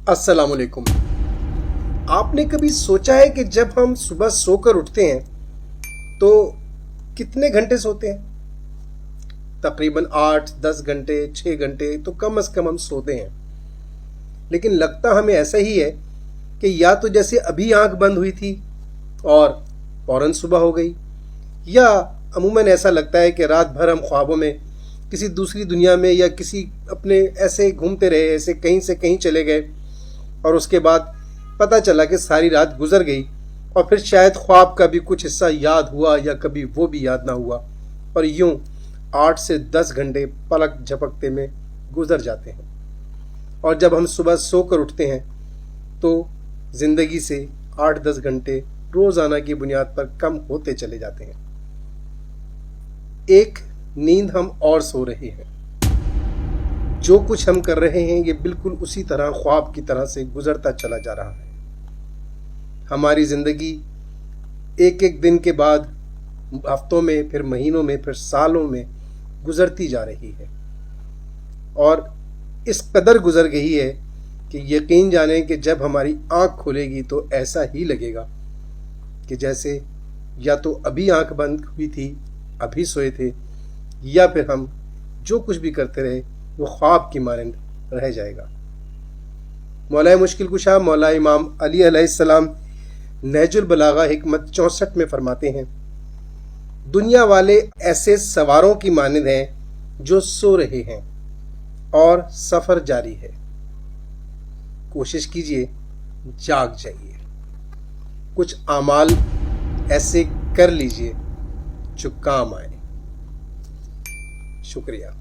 अस्सलाम वालेकुम। आपने कभी सोचा है कि जब हम सुबह सोकर उठते हैं तो कितने घंटे सोते हैं? तकरीबन 8-10 घंटे, 6 घंटे तो कम से कम हम सोते हैं। लेकिन लगता हमें ऐसा ही है कि या तो जैसे अभी आंख बंद हुई थी और फौरन सुबह हो गई, या अमूमन ऐसा लगता है कि रात भर हम ख्वाबों में किसी दूसरी दुनिया में या किसी अपने ऐसे घूमते रहे, ऐसे कहीं से कहीं चले गए और उसके बाद पता चला कि सारी रात गुजर गई और फिर शायद ख्वाब का भी कुछ हिस्सा याद हुआ या कभी वो भी याद ना हुआ, और यूं 8 से 10 घंटे पलक झपकते में गुजर जाते हैं। और जब हम सुबह सोकर उठते हैं तो ज़िंदगी से 8-10 घंटे रोज़ाना की बुनियाद पर कम होते चले जाते हैं। एक नींद हम और सो रहे हैं। जो कुछ हम कर रहे हैं ये बिल्कुल उसी तरह ख्वाब की तरह से गुजरता चला जा रहा है। हमारी ज़िंदगी एक एक दिन के बाद हफ्तों में, फिर महीनों में, फिर सालों में गुजरती जा रही है, और इस कदर गुजर गई है कि यकीन जाने कि जब हमारी आँख खुलेगी तो ऐसा ही लगेगा कि जैसे या तो अभी आँख बंद हुई थी, अभी सोए थे, या फिर हम जो कुछ भी करते रहे वो ख्वाब की मानंद रह जाएगा। मौलाए मुश्किल कुशा मौला इमाम अली अलैहिस्सलाम नहजुल बलागा हिकमत 64 में फरमाते हैं, दुनिया वाले ऐसे सवारों की मानंद हैं जो सो रहे हैं और सफ़र जारी है। कोशिश कीजिए, जाग जाइए, कुछ आमाल ऐसे कर लीजिए जो काम आए। शुक्रिया।